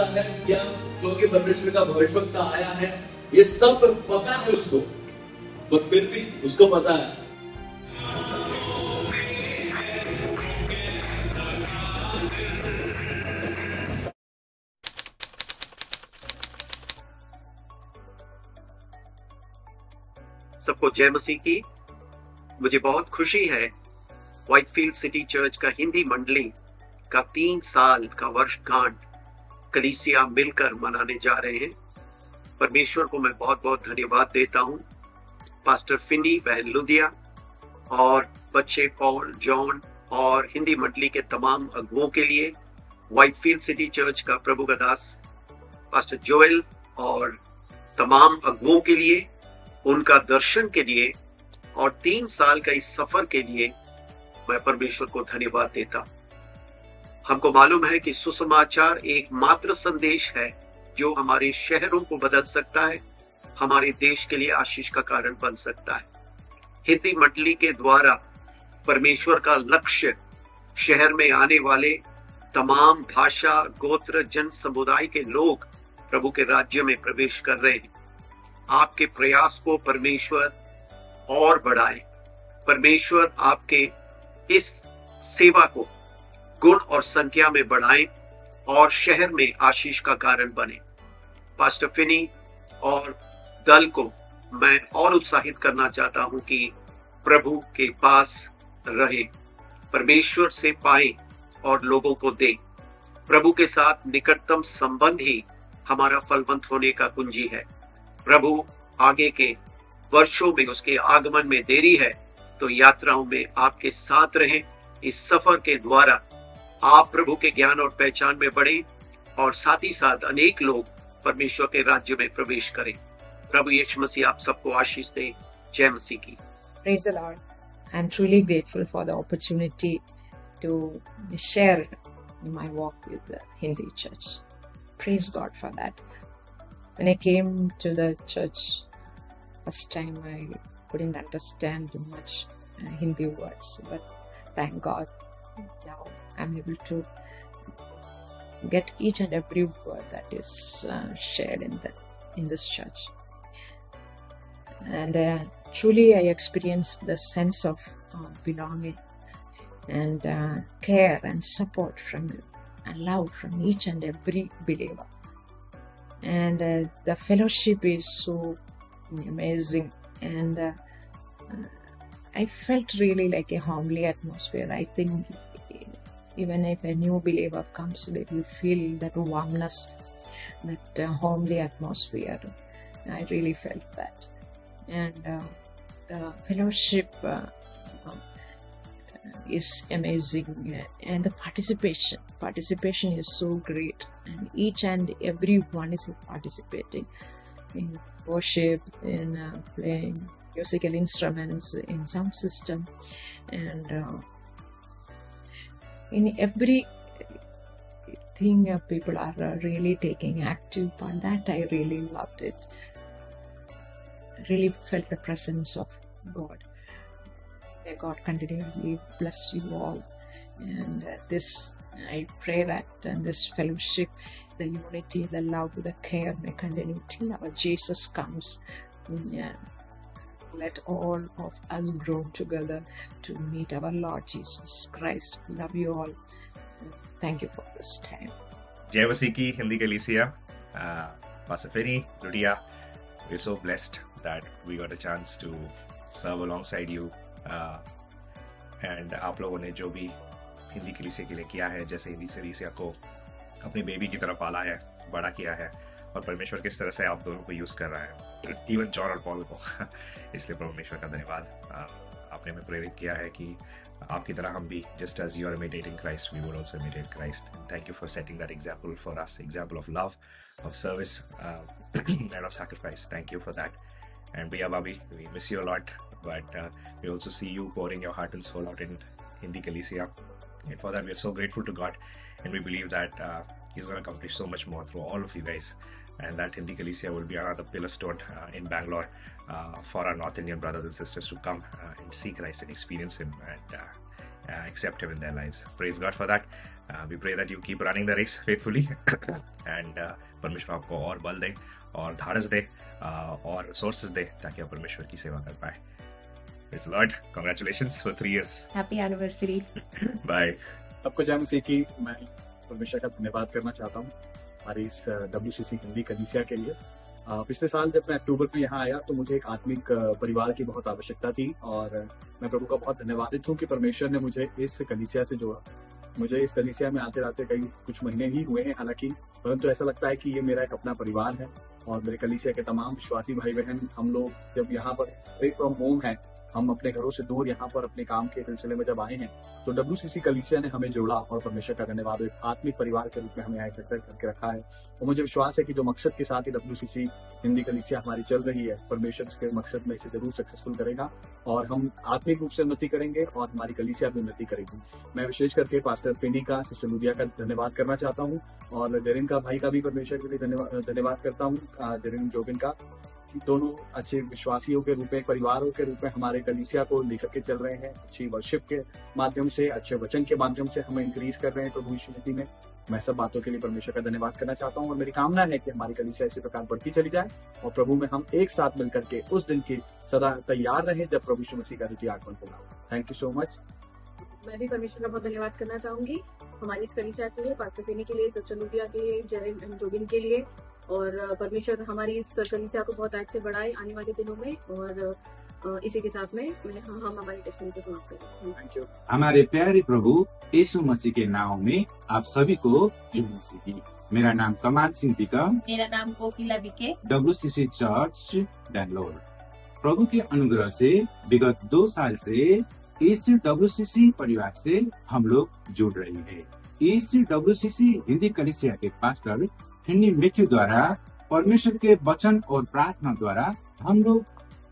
सकता है या क्योंकि परमेश्वर का भविष्यवक्ता आया है, ये सब पता है उसको, पर फिर भी उसको पता है। सबको जय मसीह की। मुझे बहुत खुशी है, व्हाइटफील्ड सिटी चर्च का हिंदी मंडली का 3 साल का वर्षगांठ कलीसिया मिलकर मनाने जा रहे हैं। परमेश्वर को मैं बहुत बहुत धन्यवाद देता हूं, पास्टर फिनी, बहन लुदिया और बच्चे पॉल, जॉन और हिंदी मंडली के तमाम अगुओं के लिए, व्हाइटफील्ड सिटी चर्च का प्रभु का दास पास्टर जोएल और तमाम अगुओं के लिए, उनका दर्शन के लिए और 3 साल का इस सफर के लिए मैं परमेश्वर को धन्यवाद देता हूं। हमको मालूम है कि सुसमाचार एक मात्र संदेश है जो हमारे शहरों को बदल सकता है, हमारे देश के लिए आशीष का कारण बन सकता है। हिंदी मंडली के द्वारा परमेश्वर का लक्ष्य शहर में आने वाले तमाम भाषा, गोत्र, जन समुदाय के लोग प्रभु के राज्य में प्रवेश कर रहे हैं। आपके प्रयास को परमेश्वर और बढ़ाए। परमेश्वर आपके इस सेवा को गुण और संख्या में बढ़ाए और शहर में आशीष का कारण बने। पास्टर फिनी और दल को मैं और उत्साहित करना चाहता हूं कि प्रभु के पास रहे, परमेश्वर से पाए और लोगों को दे। प्रभु के साथ निकटतम संबंध ही हमारा फलवंत होने का कुंजी है। प्रभु आगे के वर्षों में उसके आगमन में देरी है तो यात्राओं में आपके साथ रहें। इस सफर के द्वारा आप प्रभु के ज्ञान और पहचान में बढ़े और साथ ही साथ अनेक लोग परमेश्वर के राज्य में प्रवेश करें। प्रभु यीशु मसीह आप सबको आशीष दे। जय मसीह की। Praise the Lord. I am truly grateful for the opportunity to share my walk with the Hindi church. Praise God for that. When I came to the church first time, I couldn't understand much Hindi words, but thank God now I'm able to get each and every word that is shared in this church. And truly I experienced the sense of belonging and care and support from you and love from each and every believer. And the fellowship is so amazing, and I felt really like a homely atmosphere. I think even if a new believer comes, they will feel that warmness, that homely atmosphere. I really felt that. And the fellowship is amazing, and the participation is so great, and each and every one is participating in worship, in playing musical instruments, in sound system, and in every thing people are really taking active part. That I really loved it. I really felt the presence of God. May God continually bless you all, and I pray that this fellowship, the unity, the love, the care may continue till our Jesus comes. Let all of us grow together to meet our Lord Jesus Christ. Love you all. Thank you for this time. Jai Masihi ki Hindi Kalesia, Pastor Finney, Ludia, we're so blessed that we got a chance to serve alongside you. And आप लोगों ने जो भी हिंदी कलीसिया के लिए किया है, जैसे हिंदी कलीसिया को अपनी बेबी की तरह पाला है, बड़ा किया है, और परमेश्वर किस तरह से आप दोनों को यूज़ कर रहा है, इवन जॉन और पॉल को इसलिए परमेश्वर का धन्यवाद। आपने हमें प्रेरित किया है कि आपकी तरह हम भी, just as you are imitating Christ, we would also imitate Christ. Thank you for setting that example for us, example of love, of service and of sacrifice. Thank you for that. And Bhaiya Bhabhi, we miss you a lot, but we also see you pouring your heart and soul out in Hindi Kalesia. And for that, we are so grateful to God, and we believe that He's going to accomplish so much more through all of you guys. And that Hindi Kalesia will be another pillar stone in Bangalore for our North Indian brothers and sisters to come and see Christ and experience Him. And accept Him in their lives. Praise God for that. We pray that you keep running the race faithfully and परमेश्वर आपको और बल दे और धारस दे और resources दे ताकि आप परमेश्वर की सेवा कर पाए. Praise the Lord. Congratulations for 3 years. Happy anniversary. Bye. सबको जय मसीह की. मैं परमेश्वर का धन्यवाद करना चाहता हूँ हमारी इस WCC हिंदी कलीसिया के लिए. पिछले साल जब मैं अक्टूबर में यहाँ आया तो मुझे एक आत्मिक परिवार की बहुत आवश्यकता थी और मैं प्रभु का बहुत धन्यवादित हूँ कि परमेश्वर ने मुझे इस कलीसिया से जोड़ा. मुझे इस कलीसिया में आते आते कुछ महीने ही हुए हैं हालांकि, परंतु ऐसा लगता है कि ये मेरा एक अपना परिवार है और मेरे कलीसिया के तमाम विश्वासी भाई बहन हम लोग जब यहाँ पर फ्री फ्रॉम होम है, हम अपने घरों से दूर यहाँ पर अपने काम के सिलसिले में जब आए हैं तो WCC कलीसिया ने हमें जोड़ा और परमेश्वर का धन्यवाद एक आत्मिक परिवार के रूप में हमें एकत्र करके रखा है. और मुझे विश्वास है कि जो मकसद के साथ ही WCC हिंदी कलीसिया हमारी चल रही है, परमेश्वर इसके मकसद में इसे जरूर सक्सेसफुल करेगा और हम आत्मिक रूप से उन्नति करेंगे और हमारी कलीसिया भी उन्नति करेगी. मैं विशेष करके पास्टर फिनी का, सिस्टर लुदिया का धन्यवाद करना चाहता हूँ और जेरिन का भाई का भी परमेश्वर के लिए धन्यवाद करता हूँ, जेरिन जोगिन का. दोनों अच्छे विश्वासियों के रूप में, परिवारों के रूप में हमारे कलीसिया को लेकर के चल रहे हैं. अच्छी वर्शिप के माध्यम से, अच्छे वचन के माध्यम से हमें इंक्रीज कर रहे हैं प्रभु यीशु मसीह में. मैं सब बातों के लिए परमेश्वर का धन्यवाद करना चाहता हूँ और मेरी कामना है कि हमारी कलीसिया इसी प्रकार बढ़ती चली जाए और प्रभु में हम एक साथ मिलकर के उस दिन की सदा तैयार रहें जब प्रभु यीशु मसीह का द्वितीय आगमन होगा. Thank you so much. मैं भी परमेश्वर का बहुत धन्यवाद करना चाहूंगी हमारी इस कलीसिया के लिए, पास्टर फिनी के लिए, सिस्टर लुदिया के लिए, जेरिन जोगिन के लिए. और परमेश्वर हमारी इस कलीसिया को बहुत आज से बढ़ाए आने वाले दिनों में. और इसी के साथ में हम हमारी टेस्टमनी को समाप्त करें. Thank you. हमारे प्यारे प्रभु यीशु मसीह के नाम में आप सभी को जय मसीह. मेरा नाम कमाल सिंह बिकम. मेरा नाम कोकिला बिके. WCC church Bangalore. प्रभु के अनुग्रह से विगत 2 साल से इस WCC परिवार से हम लोग जुड़ रहे हैं. इस WCC हिंदी कलीसिया के पास्टर हेनरी मैथ्यू द्वारा परमेश्वर के वचन और प्रार्थना द्वारा हम लोग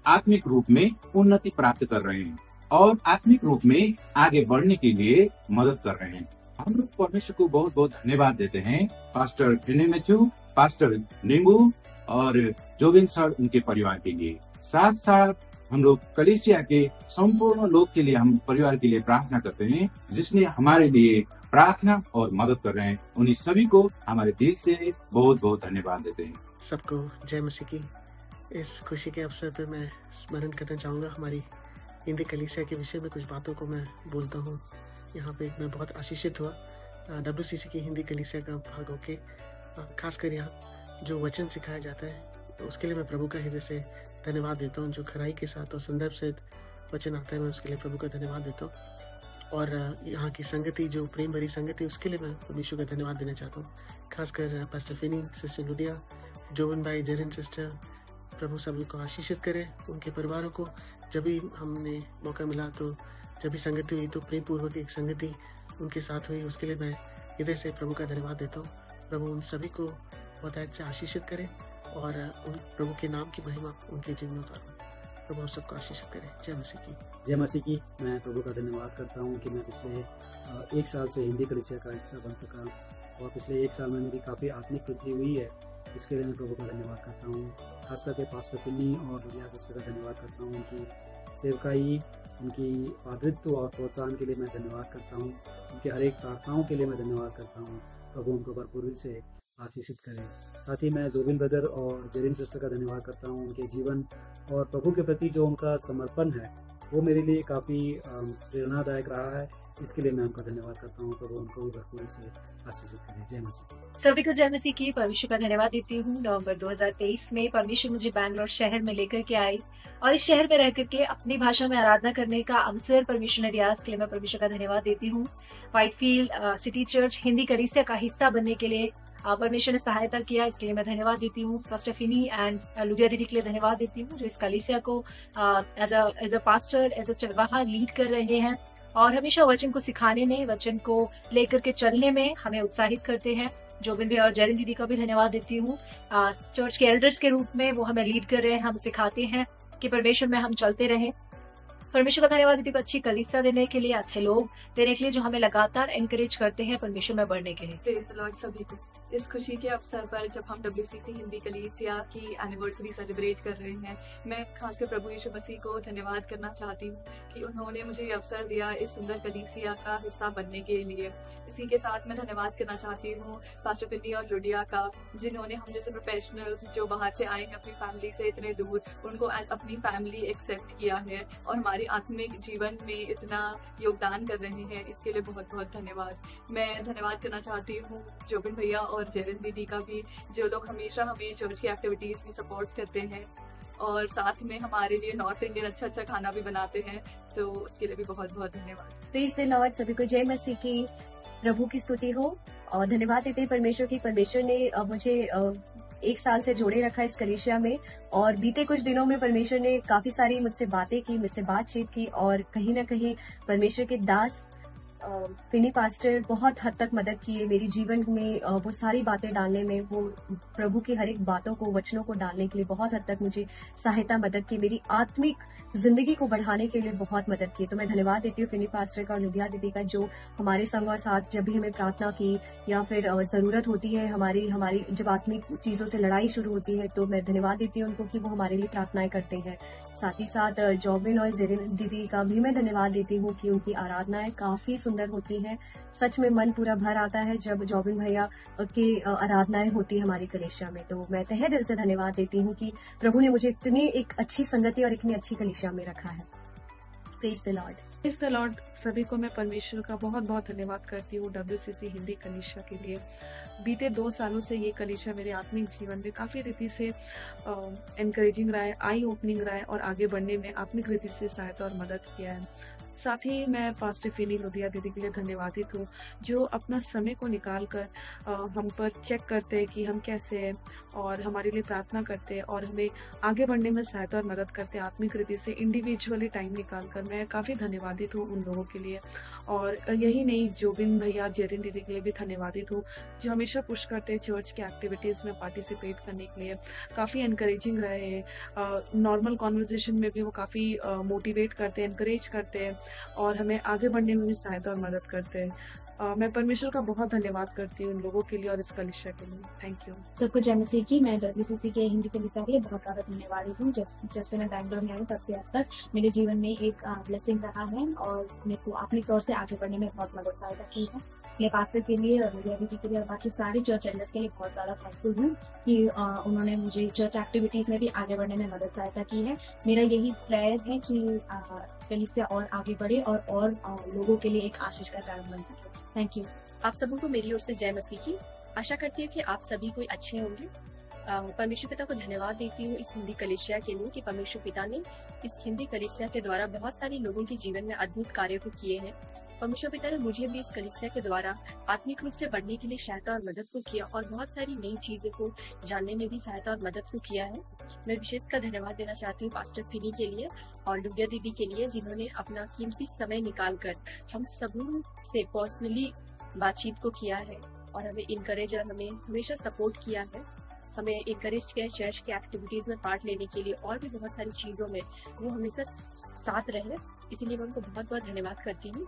आत्मिक रूप में उन्नति प्राप्त कर रहे हैं और आत्मिक रूप में आगे बढ़ने के लिए मदद कर रहे हैं. हम लोग परमेश्वर को बहुत बहुत धन्यवाद देते हैं पास्टर हेनरी मैथ्यू, पास्टर नींबू और जोबिन सर उनके परिवार के लिए. साथ साथ हम लोग कलीसिया के संपूर्ण लोग के लिए, हम परिवार के लिए प्रार्थना करते हैं जिसने हमारे लिए प्रार्थना और मदद कर रहे हैं. उन्हीं सभी को हमारे दिल से बहुत बहुत धन्यवाद देते हैं. सबको जय मसीह की. इस खुशी के अवसर पे मैं स्मरण करना चाहूँगा हमारी हिंदी कलीसिया के विषय में कुछ बातों को मैं बोलता हूँ. यहाँ पे मैं बहुत आशीषित हुआ WCC की हिंदी कलीसिया का भाग होके. खासकर यहाँ जो वचन सिखाया जाता है तो उसके लिए मैं प्रभु का हृदय से धन्यवाद देता हूँ. जो खराई के साथ और संदर्भ से वचन आता है मैं उसके लिए प्रभु का धन्यवाद देता हूँ. और यहाँ की संगति, जो प्रेम भरी संगति, उसके लिए मैं परमेश्वर का धन्यवाद देना चाहता हूँ. खासकर पास्टर फिनी, सिस्टर लुदिया, जोवन भाई, जेरिन सिस्टर. प्रभु सभी को आशीषित करे, उनके परिवारों को. जब भी हमने मौका मिला तो जब भी संगति हुई तो प्रेम पूर्वक एक संगति उनके साथ हुई, उसके लिए मैं हृदय से प्रभु का धन्यवाद देता हूँ. प्रभु उन सभी को बहुत अच्छे आशीषित करे और उन प्रभु के नाम की महिमा उनके जीवन में उतारे. प्रभु सबको आशीषित करे. जय मसीह की. जय मसीह की. मैं प्रभु का धन्यवाद करता हूँ कि मैं पिछले 1 साल से हिंदी कलीसिया का हिस्सा बन सका और पिछले 1 साल में मेरी काफ़ी आत्मिक वृद्धि हुई है. इसके लिए मैं प्रभु का धन्यवाद करता हूँ. खास करके पास्टर फिनी और लुदिया सिस्टर का धन्यवाद करता हूँ. उनकी सेवकाई, उनकी पादरित्व और प्रोत्साहन के लिए मैं धन्यवाद करता हूँ. उनके हर एक प्रार्थनाओं के लिए मैं धन्यवाद करता हूँ. प्रभु उनको भरपूरी से आशीषित करें. साथ ही मैं जोबिन ब्रदर और जेरिन सिस्टर का धन्यवाद करता हूँ. उनके जीवन और प्रभु के प्रति जो उनका समर्पण है वो मेरे लिए काफ़ी प्रेरणादायक रहा है. इसके लिए मैं उनका धन्यवाद करता हूँ. प्रभु उनको भरपूरी से आशीषित करें. जय मसीह. सभी को जय मसीह की. परमेश्वर का धन्यवाद देती हूँ. नवंबर 2023 में परमेश्वर मुझे बैंगलोर शहर में लेकर के आई और इस शहर में रह करके अपनी भाषा में आराधना करने का अवसर परमेश्वर ने दिया. इसके लिए मैं परमेश्वर का धन्यवाद देती हूँ. व्हाइटफील्ड सिटी चर्च हिंदी कलीसिया का हिस्सा बनने के लिए परमेश्वर ने सहायता किया. इसके लिए मैं धन्यवाद देती हूँ. पास्टर फिनी एंड लुदिया दीदी के लिए धन्यवाद देती हूँ जो इस कलीसिया को as a pastor, as a चरवाहा लीड कर रहे हैं और हमेशा वचन को सिखाने में, वचन को लेकर के चलने में हमें उत्साहित करते हैं. जोबिन भी और जेरिन दीदी का भी धन्यवाद देती हूँ. चर्च के एल्डर्स के रूप में वो हमें लीड कर रहे हैं, हम सिखाते हैं कि परमेश्वर में हम चलते रहें. परमेश्वर का धन्यवाद देती हूँ अच्छी कलीसिया देने के लिए, अच्छे लोग देने के लिए जो हमें लगातार एनकरेज करते हैं परमेश्वर में बढ़ने के लिए. प्रेज द लॉर्ड सभी को. इस खुशी के अवसर पर जब हम WCC हिंदी कलीसिया की एनिवर्सरी सेलिब्रेट कर रहे हैं, मैं खासकर प्रभु यीशु मसीह को धन्यवाद करना चाहती हूँ कि उन्होंने मुझे ये अवसर दिया इस सुंदर कलीसिया का हिस्सा बनने के लिए। इसी के साथ मैं धन्यवाद करना चाहती हूँ पास्टर फिनी और लुडिया का, जिन्होंने हम जैसे प्रोफेशनल्स जो बाहर से आए हैं अपनी फैमिली से इतने दूर, उनको एज अपनी फैमिली एक्सेप्ट किया है और हमारे आत्मिक जीवन में इतना योगदान कर रहे हैं। इसके लिए बहुत बहुत धन्यवाद। मैं धन्यवाद करना चाहती हूँ जोबिन भैया और जेरिन दीदी का भी, जो लोग हमेशा हमें चर्च की एक्टिविटीज में सपोर्ट करते हैं और साथ में हमारे लिए नॉर्थ इंडियन अच्छा खाना भी बनाते हैं, तो उसके लिए भी बहुत बहुत धन्यवाद। Praise the Lord. सभी को जय मसीह की, प्रभु की स्तुति हो और धन्यवाद देते हैं परमेश्वर की। परमेश्वर ने मुझे 1 साल से जोड़े रखा इस कलीसिया में और बीते कुछ दिनों में परमेश्वर ने काफी सारी मुझसे बातें की, मुझसे बातचीत की और कहीं ना कहीं परमेश्वर के दास फिनी पास्टर बहुत हद तक मदद किए मेरी जीवन में। वो सारी बातें डालने में, वो प्रभु की हर एक बातों को, वचनों को डालने के लिए बहुत हद तक मुझे सहायता, मदद की, मेरी आत्मिक जिंदगी को बढ़ाने के लिए बहुत मदद की। तो मैं धन्यवाद देती हूँ फिनी पास्टर का और लुधिया दीदी का, जो हमारे संग और साथ जब भी हमें प्रार्थना की या फिर जरूरत होती है, हमारी जब आत्मिक चीजों से लड़ाई शुरू होती है, तो मैं धन्यवाद देती हूँ उनको कि वो हमारे लिए प्रार्थनाएं करते हैं। साथ ही साथ जोबिन और जेरिन दीदी का भी मैं धन्यवाद देती हूँ कि उनकी आराधनाएं काफी सुंदर होती है। सच में मन पूरा भर आता है जब जोबिन भैया की आराधनाएं होती है हमारी कलीसिया में। तो मैं तहे दिल से धन्यवाद देती हूँ कि प्रभु ने मुझे इतनी एक अच्छी संगति और इतनी अच्छी कलीसिया में रखा है। Praise the Lord. Praise the Lord. सभी को मैं परमेश्वर का बहुत बहुत धन्यवाद करती हूँ WCC हिंदी कलीसिया के लिए। बीते 2 सालों से ये कलीसिया मेरे आत्मिक जीवन में काफी रीति से एनकरेजिंग रहा है, आई ओपनिंग रहा है और आगे बढ़ने में आत्मिक रीति से सहायता और मदद किया है। साथ ही मैं पास्टर फिनी लुधिया दीदी के लिए धन्यवादित हूँ, जो अपना समय को निकाल कर हम पर चेक करते हैं कि हम कैसे हैं और हमारे लिए प्रार्थना करते हैं और हमें आगे बढ़ने में सहायता और मदद करते हैं आत्मिक रीति से, इंडिविजुअली टाइम निकाल कर। मैं काफ़ी धन्यवादित हूँ उन लोगों के लिए। और यही नहीं, जोबिन भैया, जेरिन दीदी के लिए भी धन्यवादित हूँ, जो हमेशा पुश करते हैं चर्च के एक्टिविटीज़ में पार्टिसिपेट करने के लिए। काफ़ी एनकरेजिंग रहे हैं, नॉर्मल कॉन्वर्जेशन में भी वो काफ़ी मोटिवेट करते हैं, एनकरेज करते हैं और हमें आगे बढ़ने में भी सहायता और मदद करते हैं। मैं परमेश्वर का बहुत धन्यवाद करती हूँ उन लोगों के लिए और इस कलीसिया के लिए। Thank you. सबको जय मसीह की। मैं WCC के हिंदी कलीसिया के लिए बहुत ज़्यादा धन्यवादी हूँ। जब से मैं बैंगलोर में आई तब से अब तक मेरे जीवन में एक ब्लेसिंग रहा है और मेरे को अपने तौर से आगे बढ़ने में बहुत मदद सहायता की है। मैं पास्टर के लिए और लुधिया जी के लिए और बाकी सारे चर्च एल्डर्स के लिए बहुत ज़्यादा थैंकफुल हूँ कि उन्होंने मुझे चर्च एक्टिविटीज़ में भी आगे बढ़ने में मदद सहायता की है। मेरा यही प्रेयर है कि कलीसिया और आगे बढ़े और लोगों के लिए एक आशीष का कारण बन सके। Thank you. आप सबों को मेरी ओर से जय मसीह की। आशा करती हूँ कि आप सभी कोई अच्छे होंगे। परमेश्वर पिता को धन्यवाद देती हूँ इस हिंदी कलीसिया के लिए कि परमेश्वर पिता ने इस हिंदी कलीसिया के द्वारा बहुत सारे लोगों के जीवन में अद्भुत कार्यों को किए हैं। परमेश्वर पिता ने मुझे भी इस कलीसिया के द्वारा आत्मिक रूप से बढ़ने के लिए सहायता और मदद को किया और बहुत सारी नई चीजों को जानने में भी सहायता और मदद को किया है। मैं विशेषकर धन्यवाद देना चाहती हूँ पास्टर फिनी के लिए और लुधिया दीदी के लिए, जिन्होंने अपना कीमती समय निकालकर हम सबों से पर्सनली बातचीत को किया है और हमें इनकरेज और हमें हमेशा सपोर्ट किया है। हमें इनकरेज किया चर्च की एक्टिविटीज में पार्ट लेने के लिए और भी बहुत सारी चीजों में वो हमेशा साथ रहे, इसीलिए मैं उनको बहुत बहुत धन्यवाद करती हूँ।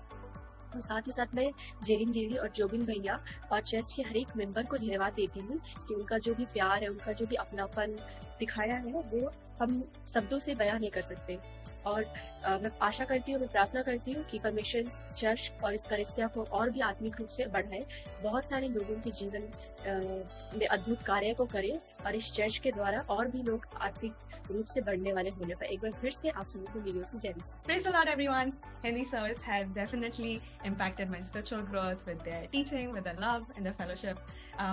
और साथ ही साथ मैं जेरिन दीदी और जोबिन भैया और चर्च के हर एक मेंबर को धन्यवाद देती हूँ कि उनका जो भी प्यार है, उनका जो भी अपनापन दिखाया है, वो हम शब्दों से बयां नहीं कर सकते। और मैं आशा करती हूँ, मैं प्रार्थना करती हूँ कि परमेश्वर चर्च और इस कलीसिया को और भी आत्मिक रूप से बढ़ाए, बहुत सारे लोगों के जीवन में अद्भुत कार्य को करे और इस चर्च के द्वारा और भी लोग आत्मिक रूप से बढ़ने वाले होने पर। एक बार फिर से आप सभी को मेरी ओर से जय मसीह। Praise the Lord, everyone. Hindi service has definitely impacted my spiritual growth with their teaching, with their love and their fellowship.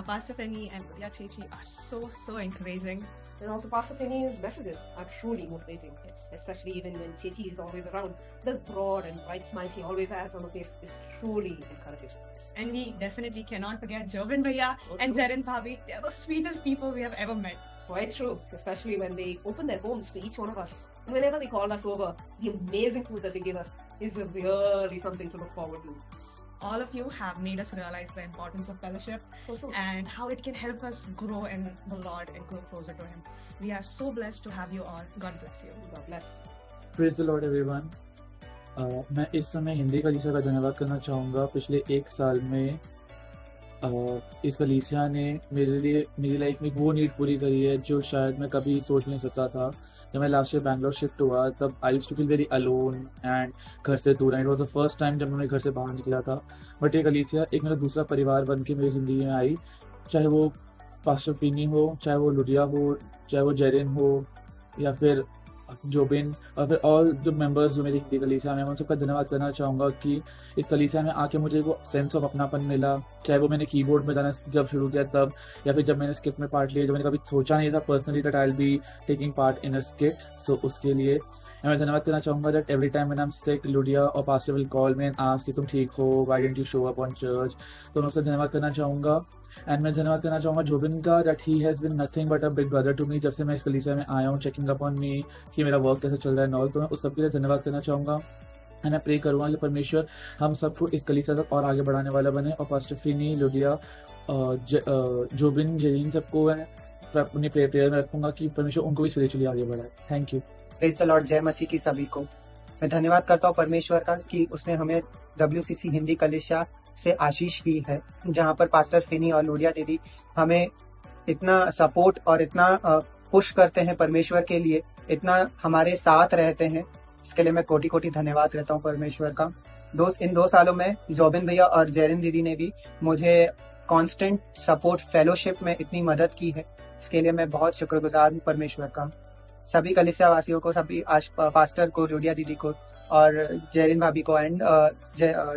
Pastor Penny and Lुधिया Chechi are so encouraging. And also Pastor Penny's messages are truly motivating, especially even when Chechi is always around. The broad and bright smile she always has on her face is truly encouraging. And we definitely cannot forget Jobin Bhaiya and Jerin Bhabi. They are the sweetest people we have ever met. Quite true, especially when they open their homes to each one of us. Whenever they call us over, the amazing food that they give us is really something to look forward to. All of you have made us realize the importance of fellowship and how it can help us grow in the Lord and grow closer to Him. We are so blessed to have you all. God bless you. God bless. Praise the Lord, everyone. मैं इस समय हिंदी कलीसिया का धन्यवाद करना चाहूँगा। पिछले 1 साल में इस कलीसिया ने मेरे लिए मेरी लाइफ में वो नीड पूरी करी है जो शायद मैं कभी सोच नहीं सकता था। जब मैं लास्ट ईयर बैंगलोर शिफ्ट हुआ तब I used to feel very alone and घर से दूर, and it was the first time जब मैं घर से बाहर निकला था। बट ये कलीसिया एक मेरा दूसरा परिवार बन के मेरी ज़िंदगी में आई, चाहे वो पास्टर फिनी हो, चाहे वो लुडिया हो, चाहे वो जेरिन हो, या फिर जोबिन, और फिर ऑल जो मेंबर्स जो मेरी हिंदी कलीसिया में, मैं उन सबका धन्यवाद करना चाहूँगा कि इस कलीसिया में आके मुझे वो सेंस ऑफ अपनापन मिला। चाहे वो मैंने कीबोर्ड में गाना जब शुरू किया तब, या फिर जब मैंने स्किट में पार्ट लिया, जो मैंने कभी सोचा नहीं था personally that I will be taking part in a skit. So उसके लिए मैं धन्यवाद करना चाहूँगा that every time when I am sick Lydia और pastor will call me and ask कि तुम ठीक हो, why didn't you show up on church. तो मैं उसका धन्यवाद करना चाहूँगा। एंड मैं धन्यवाद करना चाहूँगा जोबिन का that he has been nothing but a big brother to me. जब से मैं इस कलीसिया में आया हूँ, चेकिंग अप ऑन मी कि मेरा वर्क कैसे चल रहा है नॉल, तो मैं उस सब के लिए धन्यवाद करना चाहूँगा। एंड मैं प्रे करूँगा कि परमेश्वर हम सबको इस कलीसिया तक और आगे बढ़ाने वाला बने, और पास्टर फिनी, लुडिया, जोबिन, जेरिन सबको मैं अपनी प्रेयर में रखूँगा कि परमेश्वर उनको भी स्पिरिचुअली आगे बढ़ाए। Thank you. Praise the Lord. जय मसीह की सभी को। मैं धन्यवाद करता हूँ परमेश्वर का कि उसने हमें WCC हिंदी कलीसिया से आशीष की है, जहाँ पर पास्टर फिनी और लुडिया दीदी हमें इतना सपोर्ट और इतना पुश करते हैं परमेश्वर के लिए, इतना हमारे साथ रहते हैं। इसके लिए मैं कोटि कोटि धन्यवाद करता हूँ परमेश्वर का। इन 2 सालों में जोबिन भैया और जेरिन दीदी ने भी मुझे कांस्टेंट सपोर्ट फेलोशिप में इतनी मदद की है, इसके लिए मैं बहुत शुक्रगुजार हूँ परमेश्वर का। सभी कलीसिया वासियों को, सभी पास्टर को, लुडिया दीदी को और जेरिन भाभी को एंड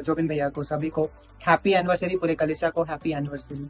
जोबिन भैया को, सभी को हैप्पी एनिवर्सरी, पूरे कलीसिया को हैप्पी एनिवर्सरी।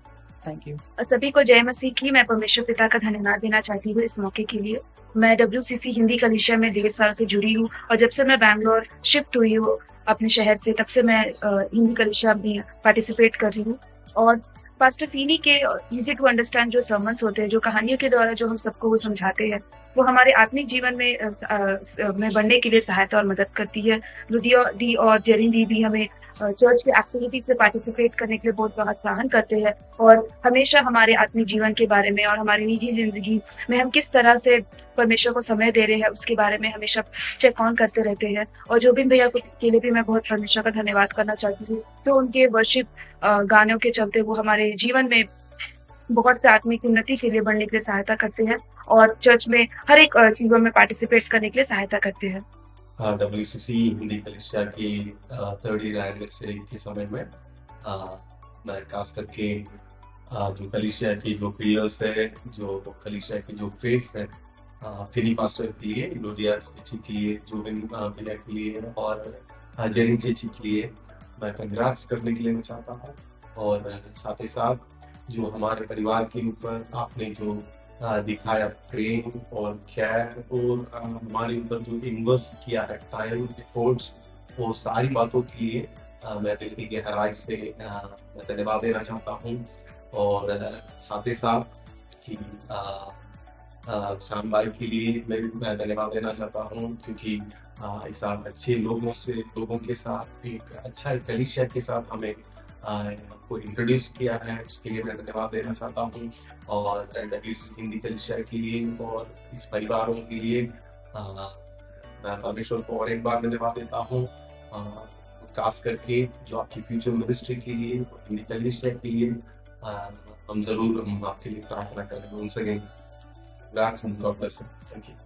Thank you. सभी को जय मसीह की। मैं परमेश्वर पिता का धन्यवाद देना चाहती हूँ इस मौके के लिए। मैं WCC हिंदी कलीसिया में 1.5 साल से जुड़ी हूँ, और जब से मैं बैंगलोर शिफ्ट हुई हूँ अपने शहर से, तब से मैं हिंदी कलीसिया में पार्टिसिपेट कर रही हूँ। और पास्टर फीनी के इजी टू अंडरस्टैंड जो सर्मन्स होते हैं, जो कहानियों के द्वारा जो हम सबको वो समझाते हैं, वो हमारे आत्मिक जीवन में बढ़ने के लिए सहायता और मदद करती है। लुडिया दी और जेरिन दी भी हमें चर्च के एक्टिविटीज में पार्टिसिपेट करने के लिए बहुत प्रोत्साहन करते हैं, और हमेशा हमारे आत्मिक जीवन के बारे में और हमारी निजी जिंदगी में हम किस तरह से परमेश्वर को समय दे रहे हैं उसके बारे में हमेशा चेक ऑन करते रहते हैं। और जोबिन भैया के लिए भी मैं बहुत परमेश्वर का धन्यवाद करना चाहती हूँ, तो उनके वर्शिप गानों के चलते वो हमारे जीवन में बहुत से आत्मिक उन्नति के लिए बढ़ने के लिए सहायता करते हैं, और चर्च में हर एक चीजों में पार्टिसिपेट करने के लिए सहायता करते हैं। WCC हिंदी कलीसिया की 3rd ईयर एनिवर्सरी के समय में मैं खास करके जो कलीसिया की जो पिलर्स है, जो कलीसिया की जो फेस है, फिनी पास्टर के लिए, लुडिया चेची के लिए, जोबिन भैया के लिए और जेरिन चेची के लिए मैं कंग्रेट्स करने के लिए मैं चाहता हूँ। और साथ ही साथ जो हमारे परिवार के ऊपर आपने जो दिखाया प्रेम और केयर और हमारे ऊपर जो इन्वेस्ट किया है टाइम, एफर्ट्स, वो सारी बातों के लिए मैं दिल की गहराई से मैं धन्यवाद देना चाहता हूँ। और साथ ही साथ कि शाम भाई के लिए मैं धन्यवाद देना चाहता हूँ, क्योंकि इस अच्छे लोगों के साथ एक अच्छा कलीसिया के साथ हमें को इंट्रोड्यूस किया है, उसके लिए मैं धन्यवाद देना चाहता हूँ। और WCC हिंदी कलीसिया के लिए और इस परिवारों के लिए मैं परमेश्वर को और एक बार धन्यवाद देता हूँ, खास करके जो आपकी फ्यूचर मिनिस्ट्री के लिए, हिंदी कलीसिया के लिए हम आपके लिए प्रार्थना करेंगे। उनसे God bless you. Thank you.